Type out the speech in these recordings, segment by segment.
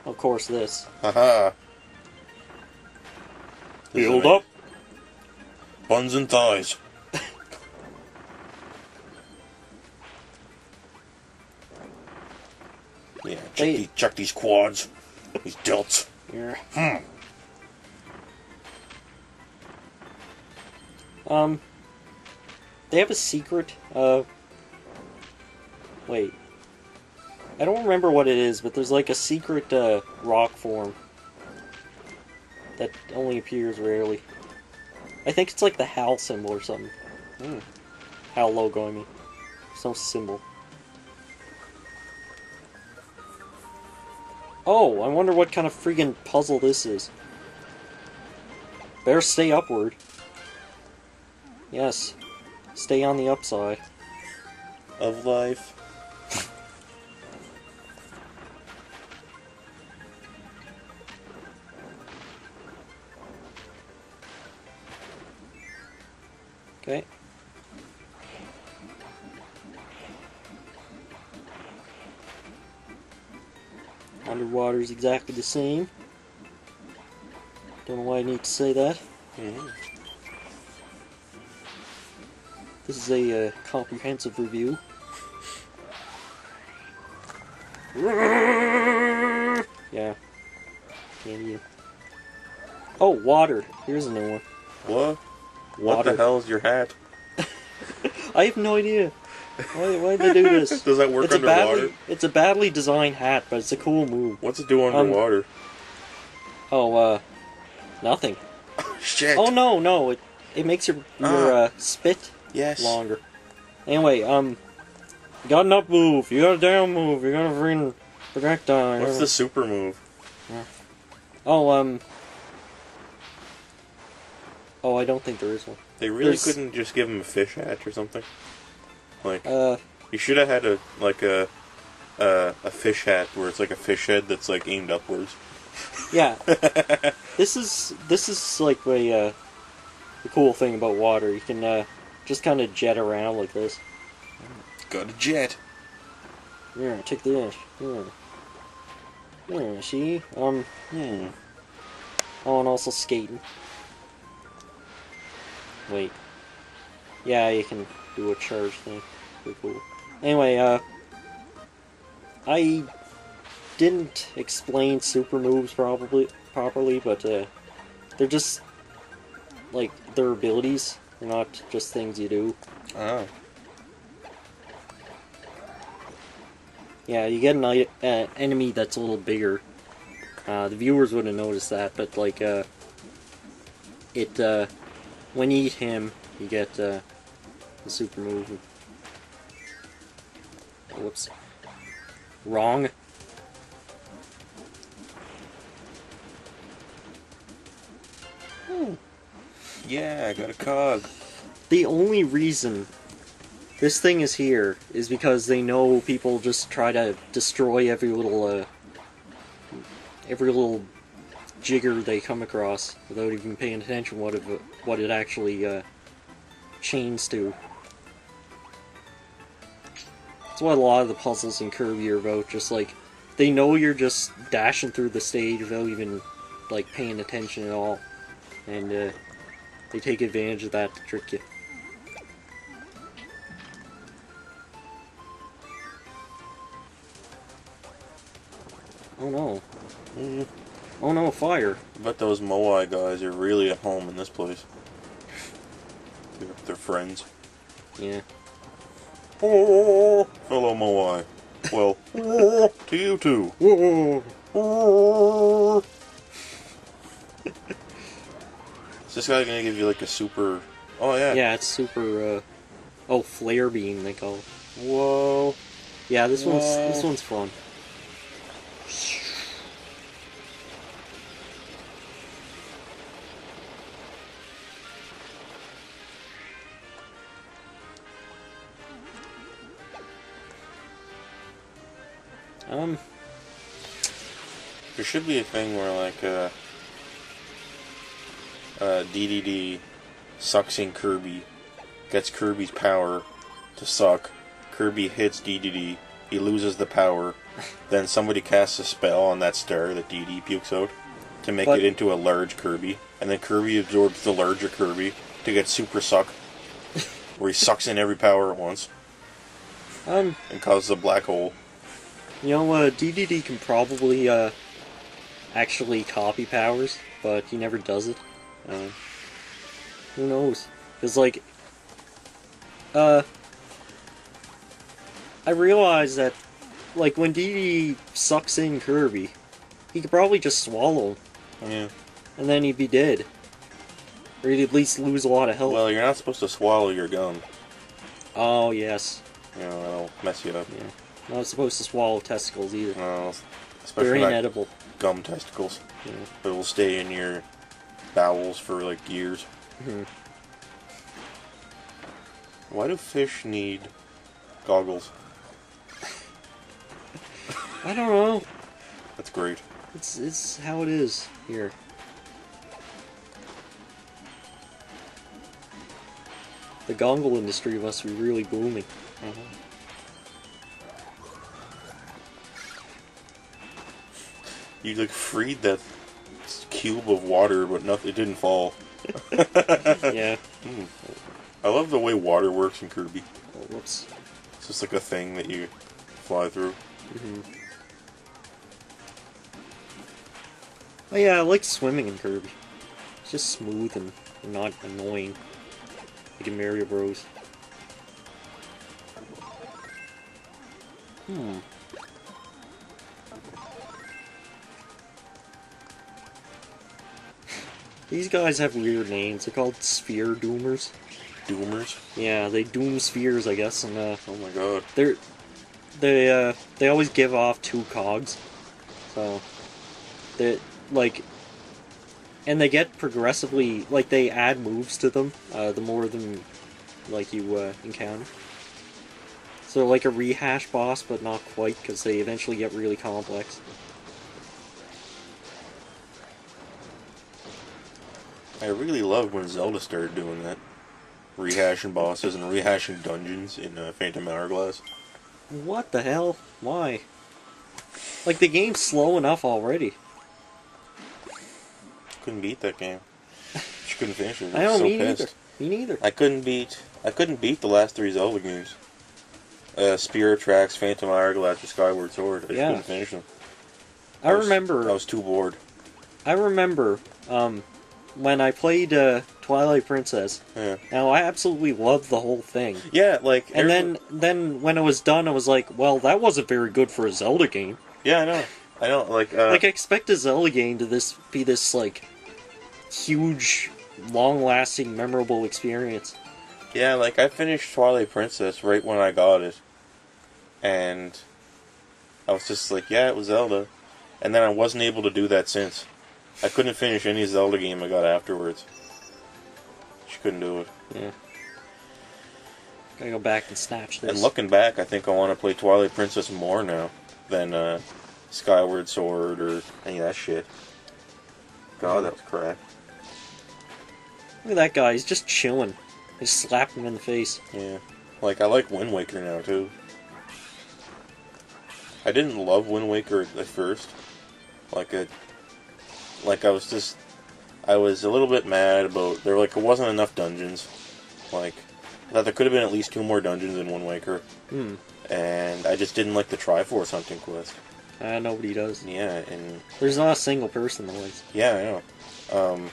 Of course, this. Haha. Build up. Buns and thighs. Yeah, check these quads. These delts. Yeah. They have a secret, wait. I don't remember what it is, but there's like a secret, rock form that only appears rarely. I think it's like the HAL symbol or something. HAL logo, I mean. Some symbol. Oh, I wonder what kind of friggin' puzzle this is. Better stay upward. Yes. Stay on the upside. Of life. Okay. Underwater's exactly the same. Don't know why I need to say that. This is a comprehensive review. Yeah. Can't eat 'em. Oh, water. Here's a new one. What? Water. What the hell is your hat? I have no idea. Why'd they do this? Does that work underwater? It's a badly designed hat, but it's a cool move. What's it do underwater? Nothing. Shit. Oh, no. It makes your spit longer. Anyway, you got an up move, you got a down move, you got a freaking projectile. What's the super move? Oh, I don't think there is one. They really couldn't just give him a fish hatch or something? Like, you should have had a fish hat where it's like a fish head that's like aimed upwards. Yeah. This is like the cool thing about water. You can just kind of jet around like this. Got a jet. Yeah, take this. Yeah, see? Oh, and also skating. Wait. Yeah, you can do a charge thing. Pretty cool. Anyway, I didn't explain super moves properly, but they're just like their abilities. They're not just things you do. Oh. Yeah, you get an enemy that's a little bigger. The viewers wouldn't notice that, but like when you eat him, you get the super move. Whoops. Wrong. Yeah, I got a cog. The only reason this thing is here is because they know people just try to destroy every little jigger they come across without even paying attention what it actually chains to. That's what a lot of the puzzles in Kirby are about. Just like they know you're just dashing through the stage without even like paying attention at all, and they take advantage of that to trick you. Oh no. Oh no, fire. I bet those Moai guys are really at home in this place. They're friends. Yeah. Oh, hello Moai. Well, to you too. Is this guy gonna give you like a super... Oh yeah. Yeah, it's super, flare beam they call it. Whoa. Yeah, this one's fun. There should be a thing where like DDD sucks in Kirby, gets Kirby's power to suck. Kirby hits DDD, he loses the power, then somebody casts a spell on that star that DD pukes out to make it into a large Kirby, and then Kirby absorbs the larger Kirby to get Super Suck, where he sucks in every power at once, and causes a black hole. You know, DDD can probably actually copy powers, but he never does it. Who knows? Because, like, I realize that, like, when DDD sucks in Kirby, he could probably just swallow him. Yeah. And then he'd be dead. Or he'd at least lose a lot of health. Well, you're not supposed to swallow your gum. Oh, yes. You know, that'll mess you up. Yeah. Not supposed to swallow testicles either. No, especially they're inedible. Gum testicles. Yeah. It will stay in your bowels for, like, years. Mm-hmm. Why do fish need goggles? I don't know. That's great. It's how it is here. The goggle industry must be really booming. You, like, freed that cube of water, but nothing, it didn't fall. Yeah. I love the way water works in Kirby. Oh, whoops. It's just like a thing that you fly through. Oh yeah, I like swimming in Kirby. It's just smooth and not annoying. Like in Mario Bros. These guys have weird names. They're called Sphere Doomers. Doomers? Yeah, they doom spheres, I guess, and oh my god. They always give off 2 cogs. So and they get progressively, like, they add moves to them, the more of them, like, you encounter. So like a rehash boss, but not quite, because they eventually get really complex. I really loved when Zelda started doing that. Rehashing bosses and rehashing dungeons in Phantom Hourglass. What the hell? Why? Like, the game's slow enough already. Couldn't beat that game. Just couldn't finish it. I know, so me pissed. neither. Me neither. I couldn't beat the last 3 Zelda games. Spirit Tracks, Phantom Hourglass, or Skyward Sword. I just couldn't finish them. I remember... I was too bored. I remember, when I played Twilight Princess. Yeah. Now, I absolutely loved the whole thing. Yeah, like... And then when it was done, I was like, well, that wasn't very good for a Zelda game. Yeah, I know. I know, like... like, I expect a Zelda game to be this, like, huge, long-lasting, memorable experience. Yeah, like, I finished Twilight Princess right when I got it. And I was just like, yeah, it was Zelda. And then I wasn't able to do that since. I couldn't finish any Zelda game I got afterwards. Just couldn't do it. Yeah. Gotta go back and snatch this. And looking back, I think I want to play Twilight Princess more now than Skyward Sword or any of that shit. God, that was crap. Look at that guy, he's just chilling. Just slapped him in the face. Yeah. Like, I like Wind Waker now, too. I didn't love Wind Waker at first. I was a little bit mad about, it wasn't enough dungeons. Like, I thought there could have been at least 2 more dungeons in Wind Waker. And I just didn't like the Triforce hunting quest. Nobody does. Yeah, and... There's not a single person that likes. Yeah, I know.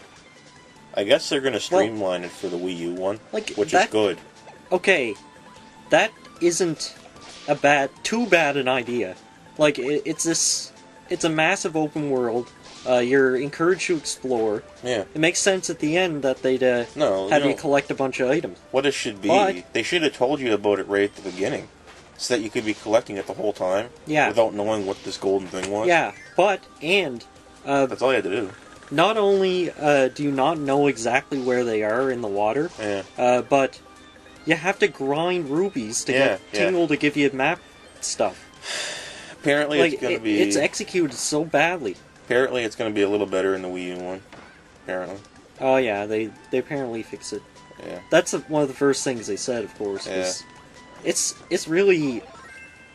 I guess they're gonna streamline it for the Wii U one, which is good. Okay, that isn't too bad an idea. Like, it's a massive open world. You're encouraged to explore. Yeah. It makes sense at the end that they'd have you collect a bunch of items. What it should be, they should have told you about it right at the beginning, so that you could be collecting it the whole time. Yeah. Without knowing what this golden thing was. Yeah, that's all you had to do. Not only do you not know exactly where they are in the water, but you have to grind rubies to get Tingle to give you map stuff. Apparently, it's executed so badly. Apparently, it's going to be a little better in the Wii U one. Apparently. Oh yeah, they apparently fix it. Yeah. That's one of the first things they said, of course. Yeah. It's really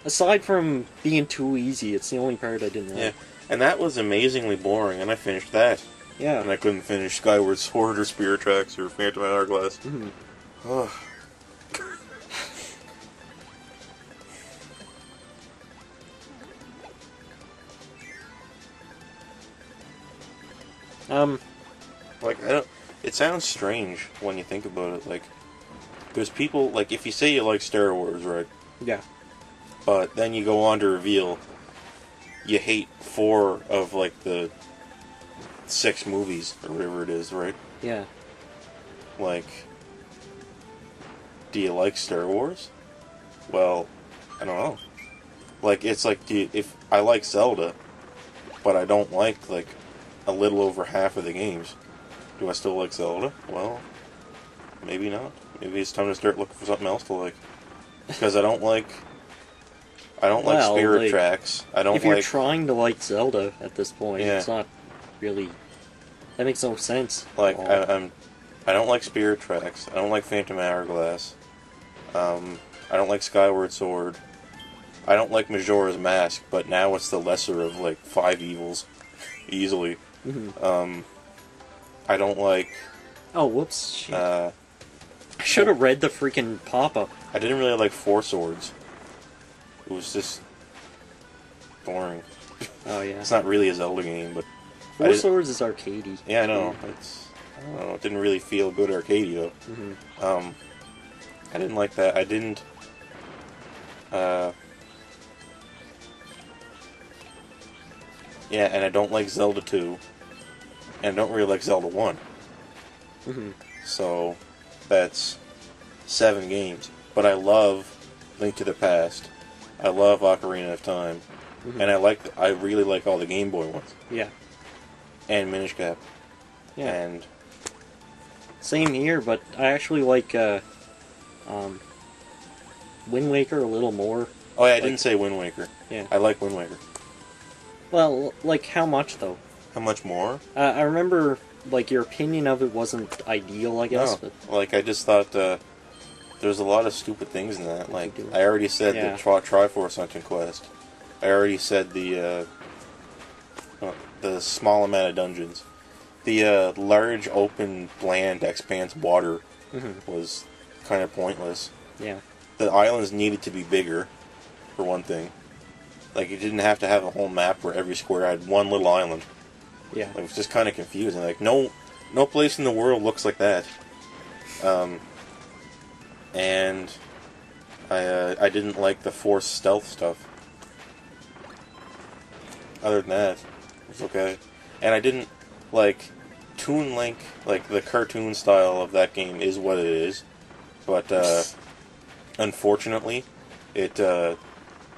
aside from being too easy, it's the only part I didn't Yeah, like. and that was amazingly boring, and I finished that. Yeah. And I couldn't finish Skyward Sword or Spirit Tracks or Phantom Hourglass. Mhm. Ugh. Like, I don't... It sounds strange when you think about it, like... There's people, like, if you say you like Star Wars, right? Yeah. But then you go on to reveal you hate 4 of, like, the 6 movies, or whatever it is, right? Yeah. Like... Do you like Star Wars? Well, I don't know. Like, it's like, if I like Zelda, but I don't like, a little over half of the games, do I still like Zelda? Well, maybe not. Maybe it's time to start looking for something else to like. Because I don't like Spirit Tracks. I don't if you're like... trying to like Zelda at this point, Yeah. it's not really... That makes no sense. Like, I don't like Spirit Tracks. I don't like Phantom Hourglass. I don't like Skyward Sword. I don't like Majora's Mask, but now it's the lesser of, like, 5 evils. Easily. Mm-hmm. I don't like... Oh, whoops. Shit. I I should have read the freaking pop-up. didn't really like Four Swords. It was just... boring. Oh, yeah. It's not really a Zelda game, but... Four Swords is arcadey. Yeah, I know. It's... I don't know. It didn't really feel good arcadey, though. Mm-hmm. I didn't like that. I didn't... Yeah, and I don't like Zelda 2. And I don't really like Zelda 1. Mm-hmm. So, that's 7 games. But I love Link to the Past. I love Ocarina of Time. Mm-hmm. And I really like all the Game Boy ones. Yeah. And Minish Cap. Yeah. And... Same here, but I actually like Wind Waker a little more. Oh yeah, I didn't say Wind Waker. Yeah. I like Wind Waker. Well, like how much though? How much more? I remember like your opinion of it wasn't ideal, I guess. No. But Like, I just thought there's a lot of stupid things in that. Like, do. I already said Yeah. the Triforce Hunting Quest. I already said the small amount of dungeons. The large, open, bland, expanse water Mhm. was kind of pointless. yeah. The islands needed to be bigger, for one thing. Like, you didn't have to have a whole map where every square had one little island. Yeah. It was just kind of confusing. Like, no place in the world looks like that. And I didn't like the forced stealth stuff. Other than that, it was okay. And I didn't like Toon Link. Like, the cartoon style of that game is what it is, but unfortunately, it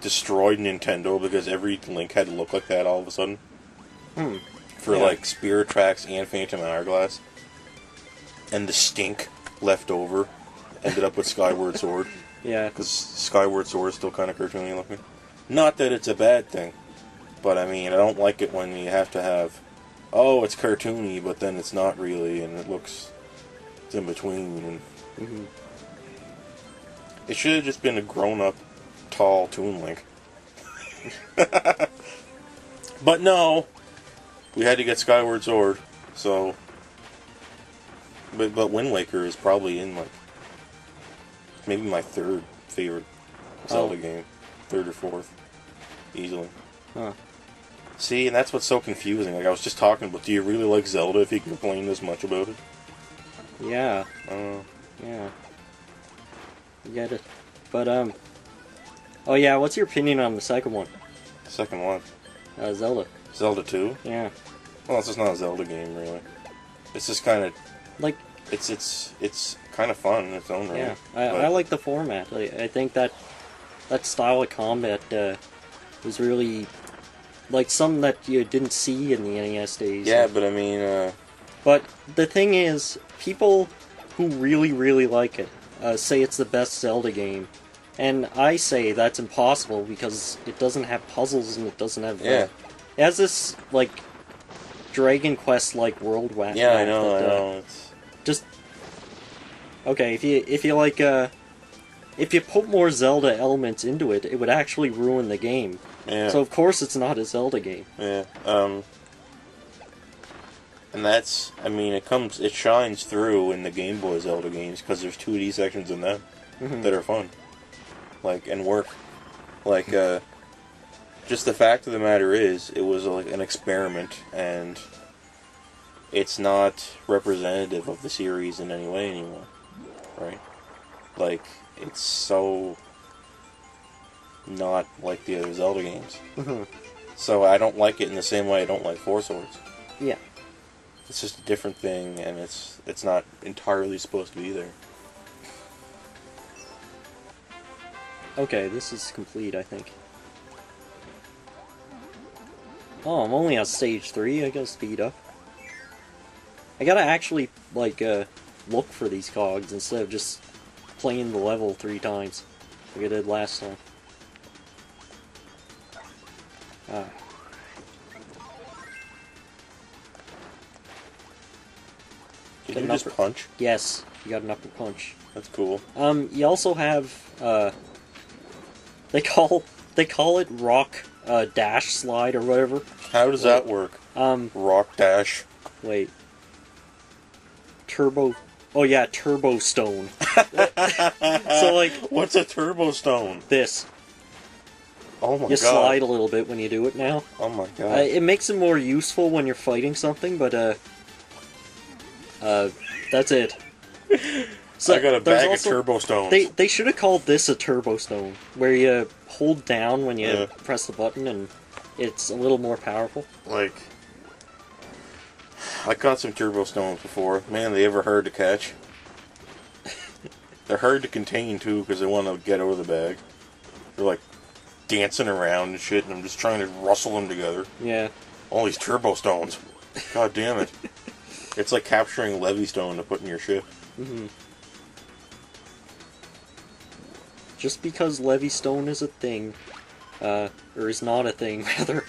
destroyed Nintendo because every Link had to look like that all of a sudden. For Yeah. like Spirit Tracks and Phantom Hourglass. And the stink left over ended up with Skyward Sword. Yeah. Because Skyward Sword is still kind of cartoony looking. Not that it's a bad thing, but I mean, I don't like it when you have to have, oh, it's cartoony, but then it's not really, and it looks, it's in between. And Mhm. it should have just been a grown-up, tall Toon Link. But no, we had to get Skyward Sword, so... But Wind Waker is probably in, like, maybe my 3rd favorite Zelda game. 3rd or 4th. Easily. Huh. See, and that's what's so confusing. Like, I was just talking about, do you really like Zelda if you complain this much about it? Yeah. Uh, Yeah. I get it. But oh yeah, what's your opinion on the second one? second one. Zelda. Zelda 2? Yeah. Well, it's just not a Zelda game, really. It's just kind of... Like, It's kind of fun in its own right. yeah, I like the format. I think that style of combat was really like something that you didn't see in the NES days. Yeah, but I mean, But the thing is, people who really, really like it say it's the best Zelda game, and I say that's impossible because it doesn't have puzzles and it doesn't have. Yeah. It has this like Dragon Quest like world map. yeah, I know, that, I know. It's... Just okay if you like if you put more Zelda elements into it, it would actually ruin the game. Yeah. So of course it's not a Zelda game. Yeah. And that's, I mean, it shines through in the Game Boy Zelda games because there's 2D sections in them that are fun, like, and work. Like, just the fact of the matter is, it was like an experiment, and it's not representative of the series in any way anymore, right? Like, it's so not like the other Zelda games. So I don't like it in the same way I don't like Four Swords. Yeah. It's just a different thing, and it's not entirely supposed to be there. Okay, this is complete, I think. Oh, I'm only on stage 3, I gotta speed up. I gotta actually, like, look for these cogs instead of just playing the level 3 times, like I did last time. Ah. Did you just punch? Yes, you got an upper punch. That's cool. You also have, they call it rock, dash slide or whatever. How does that work? Rock dash. Wait. Turbo... Oh yeah, TurboStone. So, like... What's a TurboStone? This. Oh my god. You slide a little bit when you do it now. Oh my god. It makes it more useful when you're fighting something, but, that's it. So I got a bag of TurboStones. They should have called this a TurboStone, where you hold down when you press the button and it's a little more powerful. Like, I caught some TurboStones before. Man, they ever hard to catch. They're hard to contain, too, because they want to get out of the bag. They're, like, dancing around and shit, and I'm just trying to rustle them together. Yeah. All these TurboStones. God damn it. It's like capturing Levystone to put in your ship. Just because Levystone is a thing, or is not a thing, rather,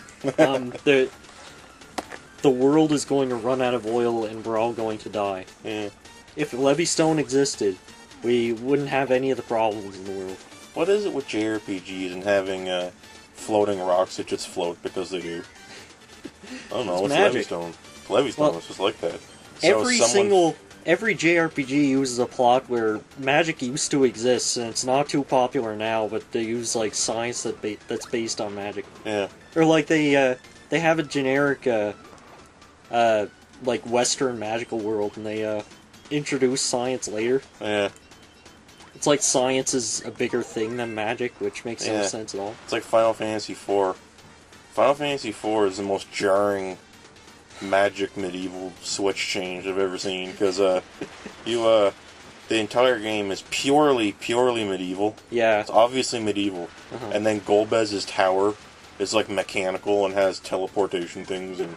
the world is going to run out of oil and we're all going to die. Yeah. If Levystone existed, we wouldn't have any of the problems in the world. What is it with JRPGs and having floating rocks that just float because they do? I don't know. What's Levystone? Levystone is just like that. So every JRPG uses a plot where magic used to exist, and it's not too popular now, but they use, like, science that's based on magic. Yeah. Or, like, they have a generic, like, Western magical world, and they, introduce science later. Yeah. It's like science is a bigger thing than magic, which makes no sense at all. It's like Final Fantasy IV. Final Fantasy IV is the most jarring magic medieval switch change I've ever seen, because the entire game is purely medieval. Yeah. It's obviously medieval. And then Golbez's tower is like mechanical and has teleportation things and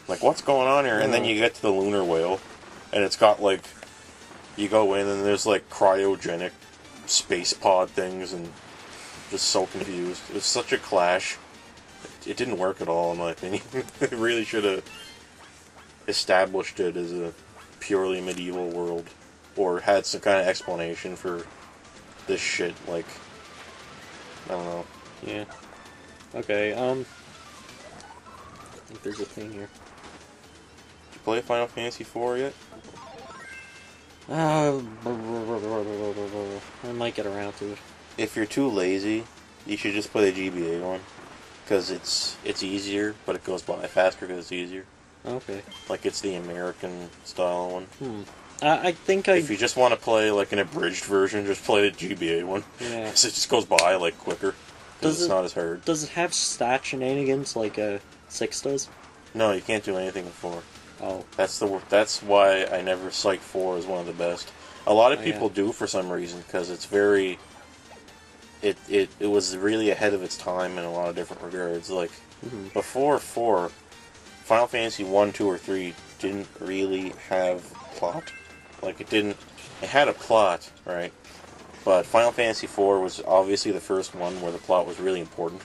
like, what's going on here? And then you get to the lunar whale and it's got like, you go in and there's like cryogenic space pod things and just so confused. It was such a clash. It didn't work at all in my opinion. It really should have established it as a purely medieval world, or had some kind of explanation for this shit, like, I don't know. Yeah. Okay, I think there's a thing here. Did you play Final Fantasy IV yet? I might get around to it. If you're too lazy, you should just play the GBA one, because it's easier, but it goes by faster because it's easier. Okay. Like, it's the American style one. I think If you just want to play, like, an abridged version, just play the GBA one. Yeah. Because it just goes by, like, quicker. Because it's not as hard. Does it have stat shenanigans like 6 does? No, you can't do anything with 4. Oh. That's why I never cite 4 as one of the best. A lot of people do for some reason, because it's very... It was really ahead of its time in a lot of different regards. Like, before 4... Final Fantasy 1, 2, or 3 didn't really have plot. Like, it had a plot, right? But Final Fantasy 4 was obviously the first one where the plot was really important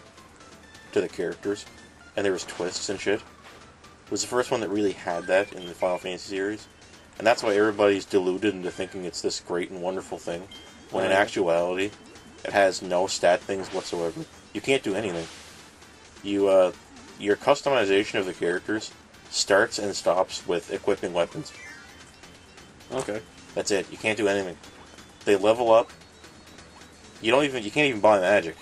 to the characters. And there was twists and shit. It was the first one that really had that in the Final Fantasy series. And that's why everybody's deluded into thinking it's this great and wonderful thing. When in actuality, It has no stat things whatsoever. You can't do anything. Your customization of the characters starts and stops with equipping weapons. Okay. That's it. You can't do anything. They level up. You can't even buy magic.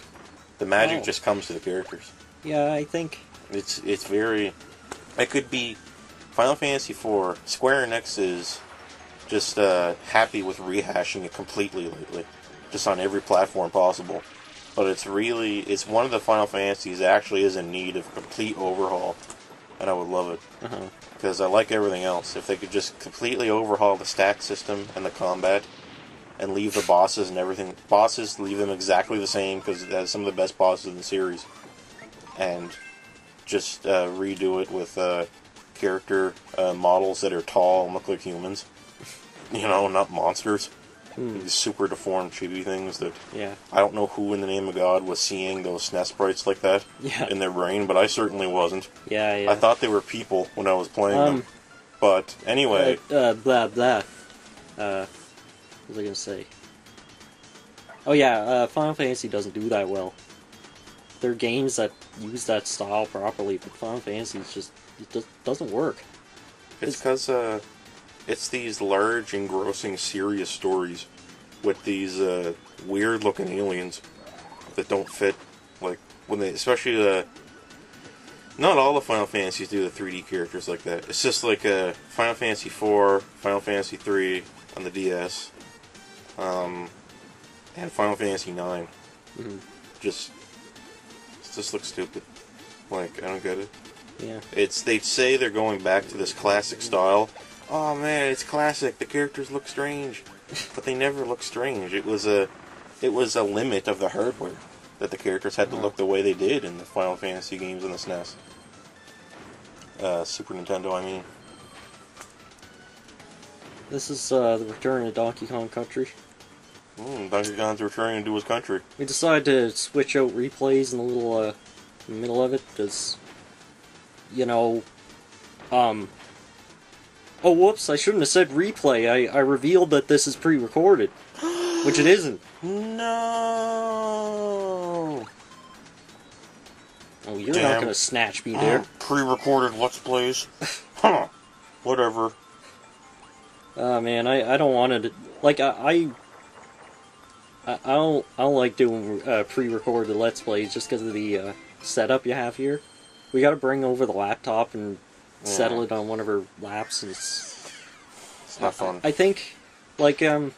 The magic just comes to the characters. Yeah, I think It's very. It could be Final Fantasy IV. Square Enix is just happy with rehashing it completely lately, just on every platform possible. But it's one of the Final Fantasies that actually is in need of a complete overhaul, and I would love it. Because I like everything else. If they could just completely overhaul the stat system and the combat, and leave the bosses and everything, leave them exactly the same, because it has some of the best bosses in the series, and just redo it with character models that are tall and look like humans. Not monsters. These super deformed chibi things that I don't know who in the name of God was seeing those SNES sprites like that in their brain, but I certainly wasn't. I thought they were people when I was playing them. But anyway. Blah, blah. What was I going to say? Oh yeah, Final Fantasy doesn't do that well. There are games that use that style properly, but Final Fantasy doesn't work. It's because it's these large, engrossing, serious stories with these weird-looking aliens that don't fit. Like when they, especially not all the Final Fantasies do the 3D characters like that. It's just like Final Fantasy IV, Final Fantasy III on the DS, and Final Fantasy IX. Just looks stupid. Like, I don't get it. Yeah. They say they're going back to this classic style. Oh man, it's classic. The characters look strange, but they never look strange. It was a limit of the hardware that the characters had to look the way they did in the Final Fantasy games on the SNES. Super Nintendo, I mean. This is the return of Donkey Kong Country. Donkey Kong's returning to his country. We decided to switch out replays in the little middle of it because, oh whoops! I shouldn't have said replay. I revealed that this is pre-recorded, which it isn't. No. Oh, you're not gonna snatch me there. Pre-recorded Let's Plays. Huh. Whatever. Oh man, I don't want to. Like I don't like doing pre-recorded Let's Plays just because of the setup you have here. We got to bring over the laptop and settle it on one of our laps, and it's not fun. I think, like oh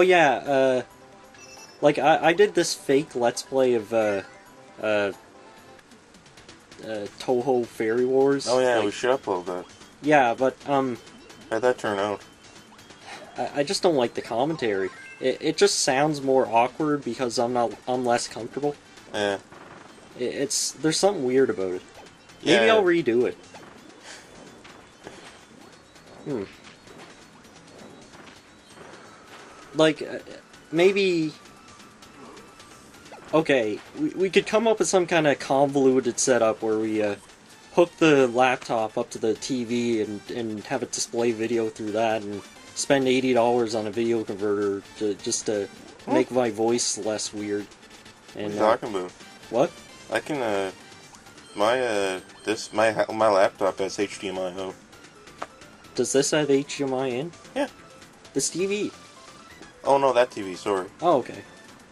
yeah, like I did this fake Let's Play of Toho Fairy Wars. Oh yeah, like, we should upload that. Yeah, but how'd that turn out? I just don't like the commentary. It just sounds more awkward because I'm less comfortable. Yeah. There's something weird about it. Maybe I'll redo it. Like, maybe... Okay, we could come up with some kind of convoluted setup where we hook the laptop up to the TV and have it display video through that and spend $80 on a video converter just to make my voice less weird. And, what are you talking about? What? I can, my laptop has HDMI out. Does this have HDMI in? Yeah. This TV? Oh no, that TV, sorry. Oh, okay.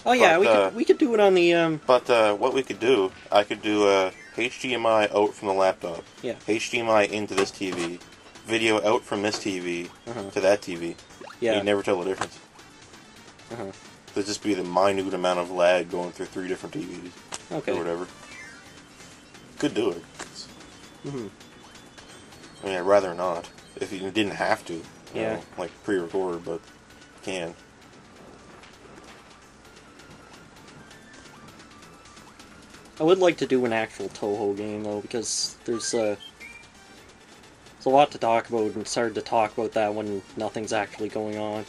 Oh yeah, but, we could do it on the, But, what we could do, I could do, HDMI out from the laptop. Yeah. HDMI into this TV. Video out from this TV to that TV. Yeah. You'd never tell the difference. There'd just be the minute amount of lag going through 3 different TVs. Okay. Or whatever. Could do it. I mean, I'd rather not. If you didn't have to. Yeah. Like pre-record, but can. I would like to do an actual Toho game, though, because there's a lot to talk about, and it's hard to talk about that when nothing's actually going on.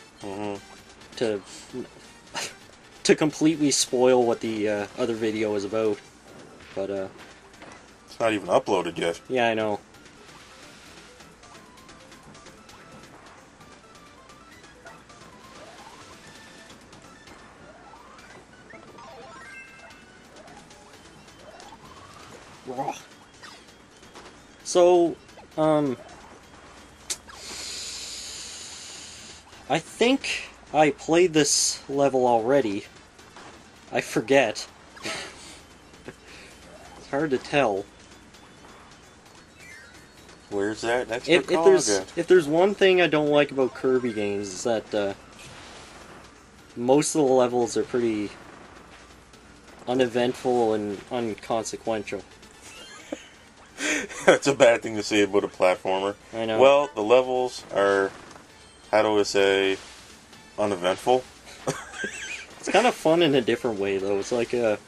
To completely spoil what the other video is about. But, it's not even uploaded yet. Yeah, I know. So, I think I played this level already. I forget. It's hard to tell. Where's that extra If cog there's at? if there's one thing I don't like about Kirby games is that most of the levels are pretty uneventful and inconsequential. That's a bad thing to say about a platformer. I know. Well, the levels are, how do I say, uneventful. It's kind of fun in a different way, though. It's like the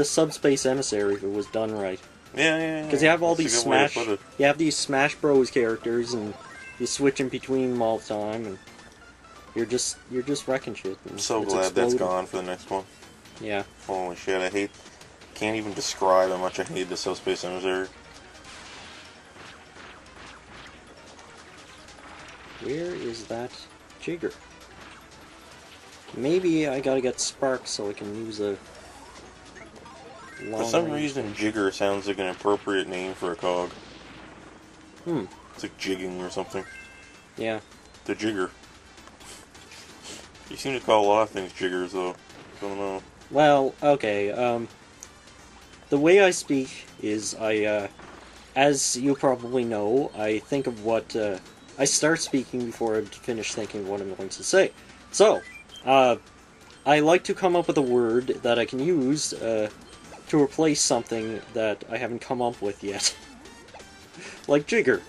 Subspace Emissary if it was done right. Yeah. Because you have all That's these a good way to Smash, put it. you have these Smash Bros characters, and you switch in between them all the time, and you're just wrecking shit. I'm so it's glad that's exploding. gone for the next one. Yeah. Holy shit, can't even describe how much I hate the Subspace Emissary. Where is that Jigger? Maybe I gotta get Sparks so I can use a For some long-range reason, thing. Jigger sounds like an appropriate name for a cog. Hmm. It's like jigging or something. Yeah. The Jigger. You seem to call a lot of things jiggers, though. I don't know. Well, okay, the way I speak is as you probably know, I think of what, I start speaking before I finish thinking what I'm going to say. So, I like to come up with a word that I can use, to replace something that I haven't come up with yet. Like Jigger.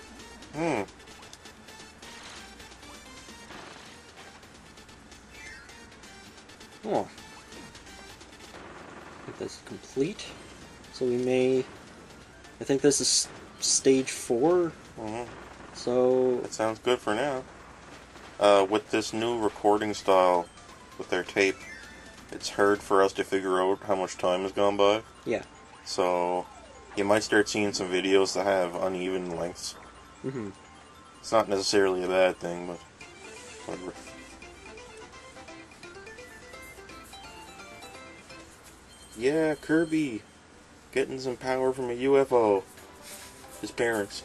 Oh. I think that's complete. So we may... I think this is stage 4. Mm-hmm. So... That sounds good for now. With this new recording style, with their tape, it's hard for us to figure out how much time has gone by. Yeah. So, you might start seeing some videos that have uneven lengths. Mm-hmm. It's not necessarily a bad thing, but whatever. Yeah, Kirby getting some power from a UFO. His parents.